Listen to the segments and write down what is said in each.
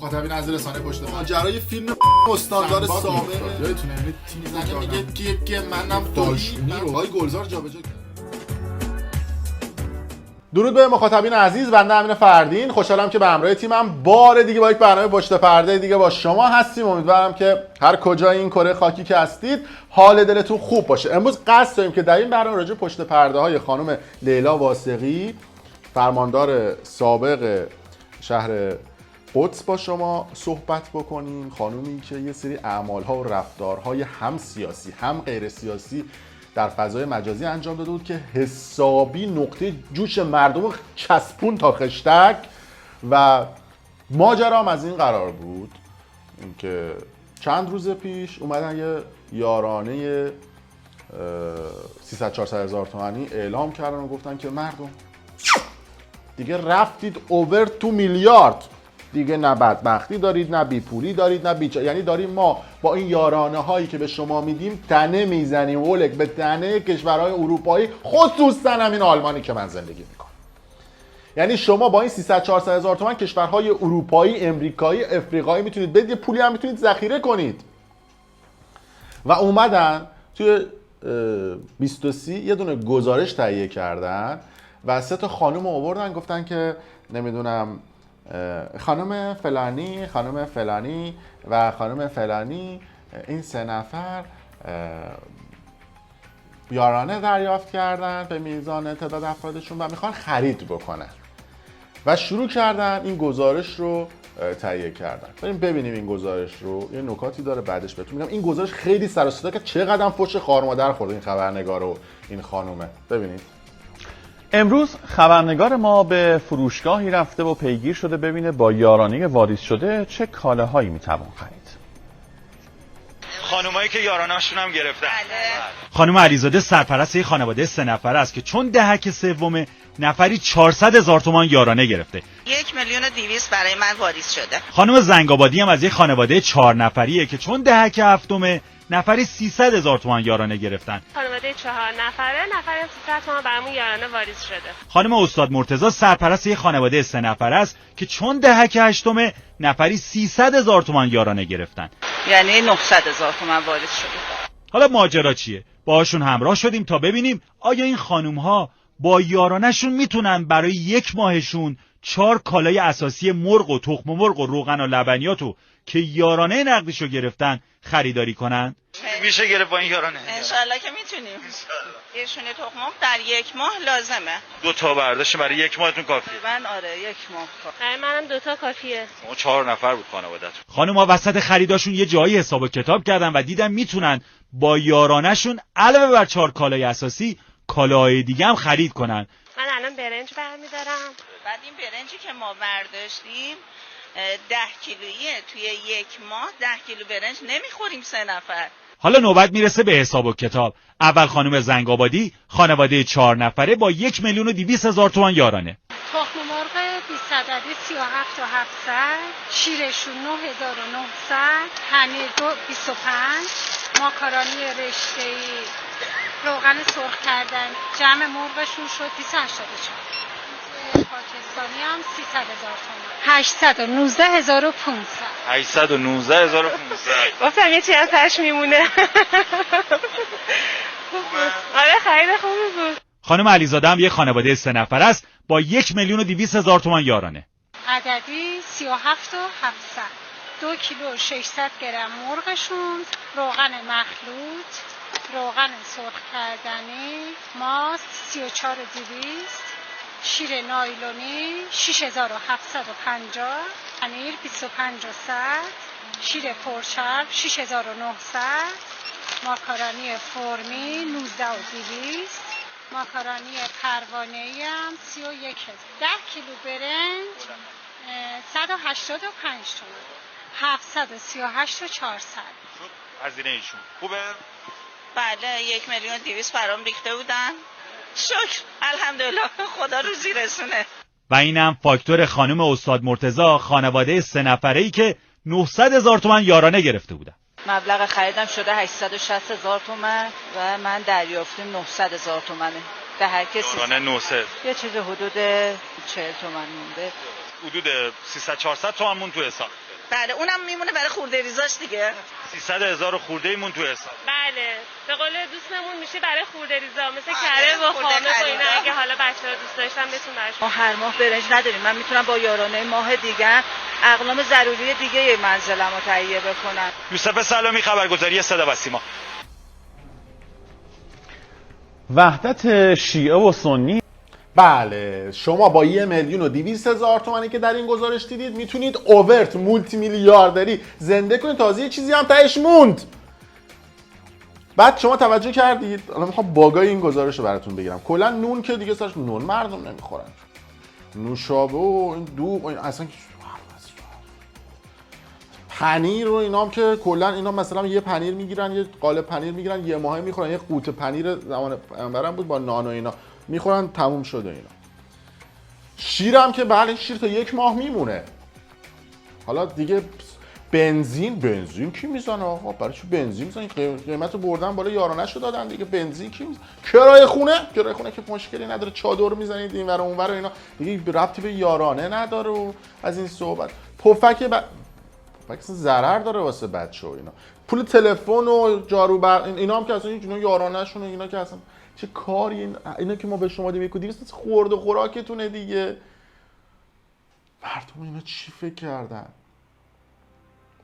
مخاطبین از رسانه پشت ماجرای فیلم استاندار سابق یادتونه یعنی تیم زنه میگه که منم داشمی رو های گلزار جابجا کرد. درود به مخاطبین عزیز، بنده امین فردین خوشحالم که به همراه تیمم بار دیگه با یک برنامه پشت پرده دیگه با شما هستیم. امیدوارم که هر کجای این کره خاکی که هستید حال دلتون خوب باشه. امروز قصد داریم که در این برنامه راجع پشت پرده های خانم لیلا واثقی، فرماندار سابق شهر قدس، با شما صحبت بکنیم. خانومی که یه سری اعمالها و رفتارهای هم سیاسی هم غیر سیاسی در فضای مجازی انجام داده بود که حسابی نقطه جوش مردم چسبون تا خشتک و ماجرا هم از این قرار بود که چند روز پیش اومدن یه یارانه 300-400 هزار تومانی اعلام کردن و گفتن که مردم دیگه رفتید اوور 2 میلیارد، دیگه نه بدبختی دارید، نه بیپولی دارید، نه یعنی داریم ما با این یارانه هایی که به شما میدیم تنه میزنیم ولک به تنه کشورهای اروپایی، خصوصا همین آلمانی که من زندگی میکنم. یعنی شما با این 300-400 هزار تومان کشورهای اروپایی، امریکایی، افریقایی میتونید بدید، یه پولی هم میتونید ذخیره کنید. و اومدن توی 23 یه دونه گزارش تهیه کردن و 3 تا خانم آوردن، گفتن که نمیدونم خانم فلانی، خانم فلانی و خانم فلانی، این 3 نفر یارانه دریافت کردن به میزان تعداد افرادشون و میخوان خرید بکنن و شروع کردن این گزارش رو تهیه کردن. بریم ببینیم این گزارش رو. یه نکاتی داره بعدش بهتون میگم. این گزارش خیلی سر و صدا که چقدر فوش خار مادر خورده این خبرنگار و این خانومه. ببینید. امروز خبرنگار ما به فروشگاهی رفته و پیگیر شده ببینه با یارانه واریز شده چه کالاهایی میتوان خرید. خانومایی که یارانه‌شون هم گرفتن. خانم علیزاده سرپرست یک خانواده 3 نفره است که چون دهک سوم نفری 400 هزار تومان یارانه گرفته. 1,200,000 برای من واریز شده. خانم زنگابادی هم از یک خانواده 4 نفریه که چون دهک هفتم نفری 300 هزار تومان یارانه گرفتن. خانواده 4 نفره نفری 300 تومان برامون یارانه واریز شده. خانم استاد مرتضی سرپرست یک خانواده 3 نفره است که چون دهک هشتم نفری 300 هزار تومان یارانه گرفتن. یعنی 900,000 تومان واریز شده. حالا ماجرا چیه؟ باهاشون همراه شدیم تا ببینیم آیا این خانوم ها با یارانه‌شون میتونن برای 1 ماهشون 4 کالای اساسی مرغ و تخم مرغ و روغن و لبنیاتو که یارانه نقدیشو گرفتن خریداری کنن؟ میشه گرفت با این یارانه؟ انشالله که میتونیم. یه شونه تخم مرغ در 1 ماه لازمه. 2 تا برداشت برای 1 ماهتون کافیه؟ من آره 1 ماه کافیه. منم 2 تا کافیه. ما 4 نفر بود خانواده‌تون. خانوما وسط خریداشون یه جایی حساب و کتاب کردن و دیدن میتونن با یارانه‌شون علاوه بر 4 کالای اساسی کالاهای دیگه هم خرید کنن. من الان برنج برمی‌دارم. بعد این برنجی که ما برداشتیم 10 کیلوییه. توی 1 ماه 10 کیلو برنج نمیخوریم 3 نفر. حالا نوبت میرسه به حساب و کتاب. اول خانم زنگابادی خانواده 4 نفره با 1,200,000 تومان یارانه. تخم مرغ 20 عددی 37,700، شیرشون 9,900، پنیر 25، ماکارونی رشته‌ای، روغن سرخ کردن، جمع مرغشون شد 284. پاکستانی هم 300,000 تومان. 819,500. 819,500. گفتم یه چی از تاش میمونه. آره خرید خوبی بود. خانم علیزاده هم یه خانواده 3 نفره است با 1,200,000 تومان یارانه. عددی 37,700. 2 کیلو 600 گرم مرغشون، روغن مخلوط، روغن سرخ کردنی، ماست 34,200، شیر نایلونی 6,750، پنیر 25,100، شیر پرچرب 6,900، ماکارونی فرمی 19,200، ماکارونی پروانه‌ای هم 31,000. 10 کیلو برنج 185 تومان. 738,400. هزینه ایشون خوبه؟ بله 1,200,000 برام ریخته بودن. شکر الحمدلله خدا روزی رسونه. و اینم فاکتور خانم استاد مرتضی خانواده 3 نفره‌ای که 900,000 تومان یارانه گرفته بودن. مبلغ خریدم شده 860,000 تومان و من دریافتیم 900,000 تومانه. به هر کسی یارانه 900. یه چیز حدود 40 تومان مونده. حدود 300-400 تومان مون تو حساب. بله اونم میمونه برای خورده ریزاش دیگه. 300,000 خورده ایمون تو حساب. بله به قول دوستمون میشه برای خورده ریزا مثل کره و خامه و اینا اگه حالا بچه‌ها دوست داشتن بتون براشون. ما هر ماه برنج نداریم. من میتونم با یارانه ماه دیگه اقلام ضروری دیگه منزلمو تهیه بکنم. یوسف سلامی، خبرگزاری صدا و سیما. وحدت شیعه و سنی. بله شما با 1,200,000 تومانی که در این گزارش دیدید میتونید اوورت مولتی میلیاردری زنده کنید. تازه یه چیزی هم تهش موند. بعد شما توجه کردید، الان میخوام باگای این گزارش رو براتون بگیرم. کلا نون که دیگه سرش نون مردم نمیخورن، نوشابه و این دوغ و این اصلا پنیر و اینام که کلا اینا مثلا یه پنیر میگیرن، یه قالب پنیر میگیرن، یه ماهه میخورن، یه قوطه پنیر زمان پیامبرم بود با نان و اینا میخورن، تموم شده اینا. شیرم که بله شیر تا 1 ماه میمونه. حالا دیگه بنزین کی میزنه آقا؟ برای چی بنزین میزنی؟ قیمت بردن بالا یارانه‌شو دادن دیگه. بنزین کی میزنه؟ کرایه خونه که مشکلی نداره، چادر میزنید اینور و اونور و اینا دیگه ربطی به یارانه نداره. و از این صحبت پفک اصلا ضرر داره واسه بچه و اینا. پول تلفن و جارو اینا هم که اصلا اینا یارانه‌شونه، اینا که اصلا چه کاری اینا که ما به شما 1,200 خورد و خوراکتونه دیگه. مردم اینا چی فکر کردن؟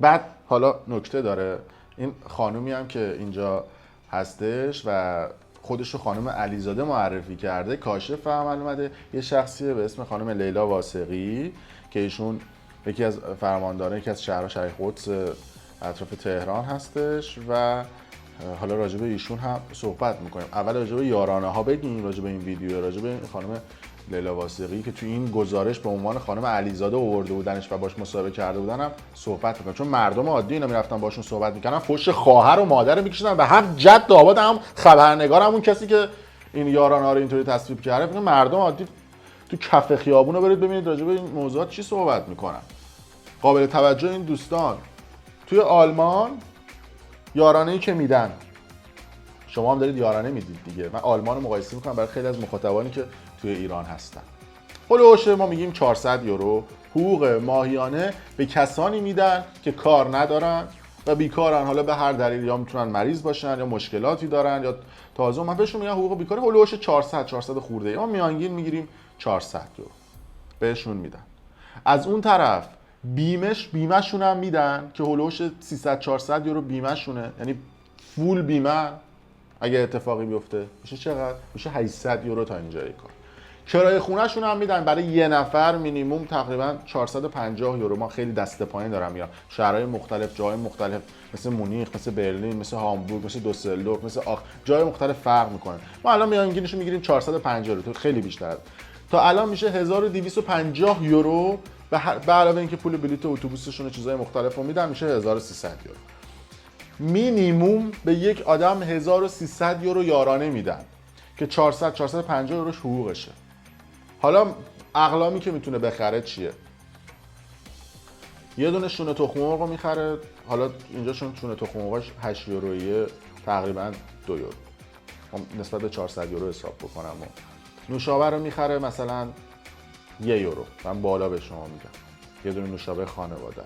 بعد حالا نکته داره، این خانومی هم که اینجا هستش و خودش رو خانم علیزاده معرفی کرده، کاشف هم اومده، یه شخصیه به اسم خانم لیلا واسقی که ایشون یکی از فرمانداران یکی از شهر قدس اطراف تهران هستش و حالا راجع به ایشون هم صحبت میکنیم. اول راجع به یارانه ها بگیم، راجع به این ویدیو، راجع به خانم لیلا واسقی که تو این گزارش به عنوان خانم علیزاده آورده بودنش و باش مصاحبه کرده بودن هم صحبت میکنم. چون مردم عادی اینا میرفتن باشون صحبت میکردن، فوش خواهر و مادر میکشیدن و هم جد آباد هم خبرنگار همون کسی که این یارانه ها رو اینطوری تصویب کرده. مردم عادی تو کف خیابون رو برید ببینید راجع به این موضوعات چی صحبت میکنن. قابل توجه این دوستان، توی آلمان یارانه‌ای که میدن، شما هم دارید یارانه میدید دیگه. من آلمان رو مقایسه میکنم برای خیلی از مخاطبانی که توی ایران هستن. هولوش ما میگیم 400 یورو حقوق ماهیانه به کسانی میدن که کار ندارن و بیکارن، حالا به هر دلیل، یا میتونن مریض باشن یا مشکلاتی دارن یا تازه من بهشون میگن حقوق بیکاری. هولوش 400 خورده ما میانگین میگیریم 400 یورو بهشون میدن. از اون طرف بیمه‌شون هم میدن که هولوش 300-400 یورو بیمه‌شونه، یعنی فول بیمه اگه اتفاقی بیفته میشه چقدر؟ میشه 800 یورو تا اینجای کار. کرایه خونه‌شون هم میدن برای یه نفر مینیمم تقریبا 450 یورو. ما خیلی دست پایین دارم میام، شهرهای مختلف، جای مختلف مثل مونیخ، مثل برلین، مثل هامبورگ، مثل دوسلدورف، مثل جای مختلف فرق میکنه. ما الان میانگینش رو میگیریم 450 یورو، تو خیلی بیشتر. تا الان میشه 1250 یورو به علاوه اینکه پول بلیط اتوبوسشون و چیزهای مختلف رو میدن میشه 1300 یورو. مینیمم به یک آدم 1300 یورو یارانه میدن که 450 یوروش حقوقشه. حالا اقلامی که میتونه بخره چیه؟ یه دونه شونه تخم مرغ رو میخره، حالا اینجا شونه تخم مرغش 8 یورویه، تقریبا 2 یورو. نسبت به 400 یورو حساب بکنم. نوشابه رو میخره مثلا 1 یورو. من بالا به شما میگم. یه دونه نوشابه خانواده.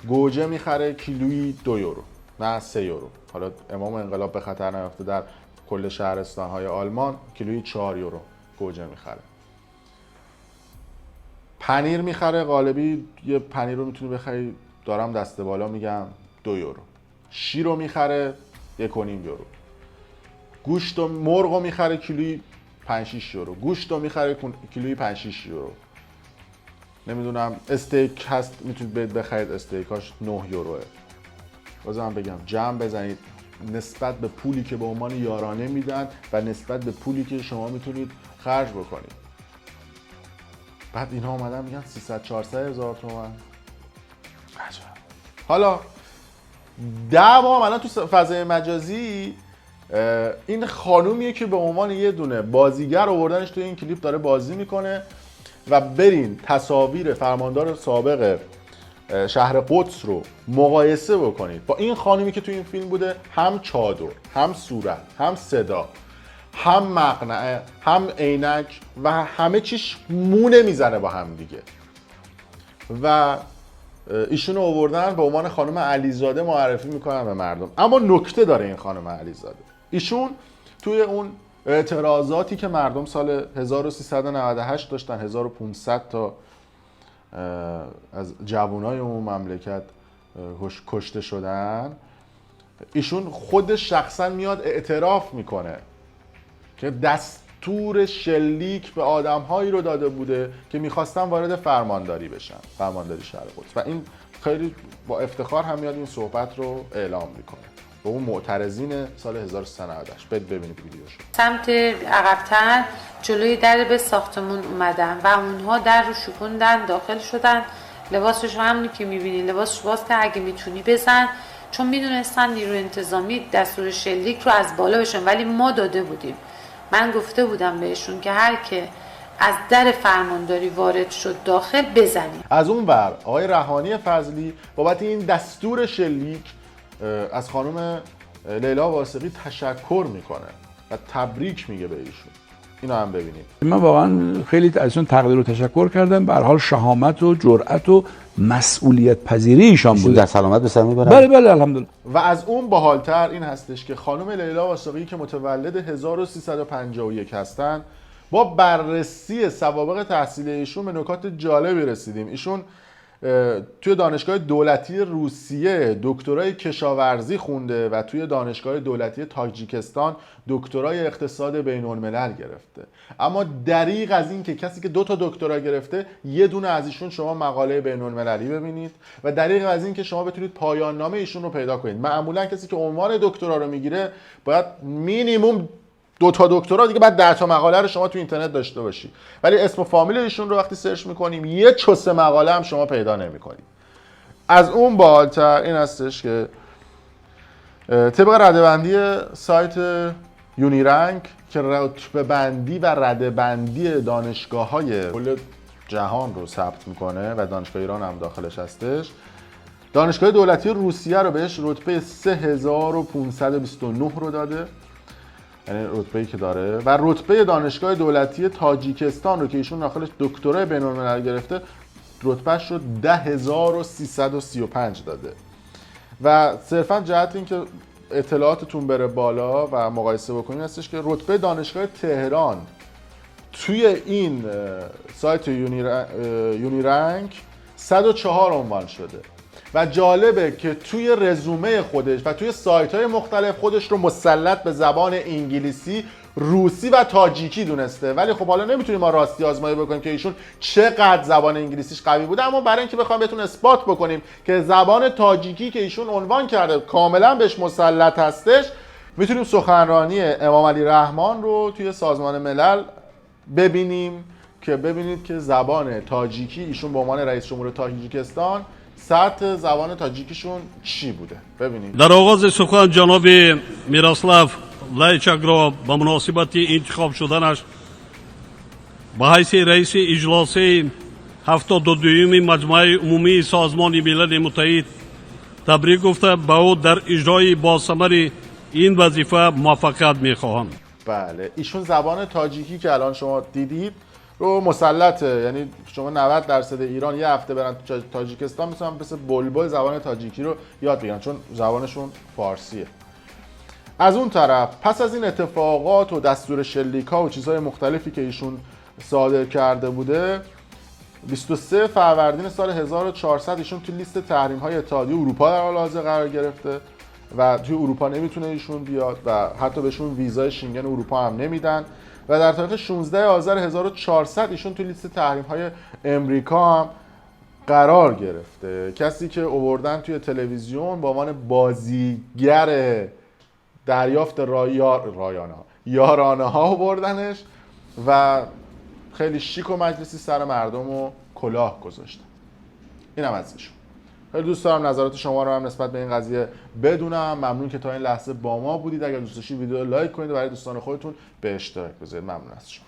گوجه میخره کیلویی 2 یورو. نه 3 یورو. حالا امام انقلاب به خطر نیفته در کل شهرستان‌های آلمان کیلویی 4 یورو گوجه میخره. پنیر میخره قالبی، یه پنیر رو میتونی بخری، دارم دست بالا میگم 2 یورو. شیر رو میخره 1.5 یورو. گوشت و مرغ رو میخره کیلویی 5-6 یورو. گوشت رو میخره کیلویی 5-6 یورو. نمیدونم استیک هست میتونید بخرید، استیکاش 9 یوروه. بازم بگم جمع بزنید نسبت به پولی که به عنوان یارانه میدن و نسبت به پولی که شما میتونید خرج بکنید. بعد اینا اومدن میگن 300-400 هزار تومان. حالا دعوا الان تو فضای مجازی این خانومیه که به عنوان یه دونه بازیگر آوردنش تو این کلیپ داره بازی میکنه و برین تصاویر فرماندار سابق شهر قدس رو مقایسه بکنید با این خانومی که تو این فیلم بوده. هم چادر، هم صورت، هم صدا، هم مقنعه، هم عینک و همه چیش مونه میزنه با هم دیگه. و ایشون رو آوردن به عنوان خانم علیزاده معرفی میکنن به مردم. اما نکته داره این خانم علیزاده. ایشون توی اون اعتراضاتی که مردم سال 1398 داشتن، 1500 تا از جوانای اون مملکت کشته شدن، ایشون خود شخصا میاد اعتراف میکنه که دستور شلیک به آدم‌هایی رو داده بوده که میخواستن وارد فرمانداری بشن، فرمانداری شهر قدس، و این خیلی با افتخار هم میاد این صحبت رو اعلام میکنه به اون معترضین سال 1398. ببینید ویدیوشو. سمت عقب‌تر جلوی در به ساختمون اومدن و اونها در رو شکوندن، داخل شدن. لباسش همونی که میبینی، لباسش باز که اگه میتونی بزن، چون میدونستن نیروی انتظامی دستور شلیک رو از بالا بشن، ولی ما داده بودیم. من گفته بودم بهشون که هر که از در فرمانداری وارد شد داخل بزنیم. از اون ور آقای رحانی فضلی بابت این دستور شلیک از خانم لیلا واسقی تشکر میکنه و تبریک میگه به ایشون. اینو هم ببینید. من واقعا خیلی ازشون تقدیر و تشکر کردم. به هر حال شهامت و جرأت و مسئولیت پذیری ایشان بود. در سلامت به سر میبرن. بله الحمدلله. و از اون باحالتر این هستش که خانم لیلا واسقی که متولد 1351 هستن، با بررسی سوابق تحصیلی ایشون به نکات جالبی رسیدیم. ایشون توی دانشگاه دولتی روسیه دکترای کشاورزی خونده و توی دانشگاه دولتی تاجیکستان دکترای اقتصاد بین الملل گرفته. اما دریغ از این که کسی که 2 تا دکترا گرفته، یه دونه از ایشون شما مقاله بین المللی ببینید، و دریغ از این که شما بتونید پایان نامه ایشون رو پیدا کنید. معمولا کسی که عنوان دکترا رو میگیره باید مینیمم 2 تا دکترا دیگه، بعد 10 تا مقاله رو شما تو اینترنت داشته باشی، ولی اسم و فامیل ایشون رو وقتی سرچ میکنیم یه چوسه مقاله هم شما پیدا نمیکنید. از اون بالاتر این هستش که طبق رده‌بندی سایت یونیرنک که رتبه بندی و رده‌بندی دانشگاه‌های کل جهان رو ثبت میکنه و دانشگاه ایران هم داخلش هستش، دانشگاه دولتی روسیه رو بهش رتبه 3529 رو داده، یعنی رتبه‌ای که داره، و رتبه دانشگاه دولتی تاجیکستان رو که ایشون داخلش دکترای بین‌الملل گرفته، رتبهش رو 10335 داده. و صرفا جهت این که اطلاعاتتون بره بالا و مقایسه بکنید هستش که رتبه دانشگاه تهران توی این سایت یونیرنک 104 عنوان شده. و جالبه که توی رزومه خودش و توی سایت‌های مختلف خودش رو مسلط به زبان انگلیسی، روسی و تاجیکی دونسته. ولی خب حالا نمیتونیم ما راستی آزمایی بکنیم که ایشون چقدر زبان انگلیسیش قوی بوده، اما برای اینکه بخوایم بهتون اثبات بکنیم که زبان تاجیکی که ایشون عنوان کرده کاملا بهش مسلط هستش، میتونیم سخنرانی امام علی رحمان رو توی سازمان ملل ببینیم که ببینید که زبان تاجیکی ایشون به عنوان رئیس جمهور تاجیکستان سطح زبان تاجیکیشون چی بوده. ببینید. در آغاز سخن جناب میراسلاو لایچاک را با مناسبت انتخاب شدنش به حیث رئیس اجلاس 72 مجمع عمومی سازمان ملل متحد تبریک گفته به او در اجرای باثمر این وظیفه موفقیت میخواهم. بله، ایشون زبان تاجیکی که الان شما دیدید رو مسلطه، یعنی شما 90% ایران یه هفته برن تو تاجیکستان میتونن مثل بلبل زبان تاجیکی رو یاد بگیرن، چون زبانشون فارسیه. از اون طرف پس از این اتفاقات و دستور شلیک‌ها و چیزهای مختلفی که ایشون صادر کرده بوده، 23 فروردین سال 1400 ایشون تو لیست تحریم‌های اتحادیه اروپا در حال حاضر قرار گرفته و توی اروپا نمیتونه ایشون بیاد و حتی بهشون ویزای شنگن اروپا هم نمیدن. و در تاریخ 16 آذر 1400 ایشون توی لیست تحریم‌های امریکا هم قرار گرفته. کسی که آوردن توی تلویزیون به عنوان بازیگر دریافت یارانه ها آوردنش و خیلی شیک و مجلسی سر مردم و کلاه گذاشتن. اینم از ایشون. خیلی دوست دارم نظرات شما رو هم نسبت به این قضیه بدونم. ممنون که تا این لحظه با ما بودید. اگر دوست داشتید ویدیو رو لایک کنید و برای دوستان خودتون به اشتراک بذارید. ممنون از شما.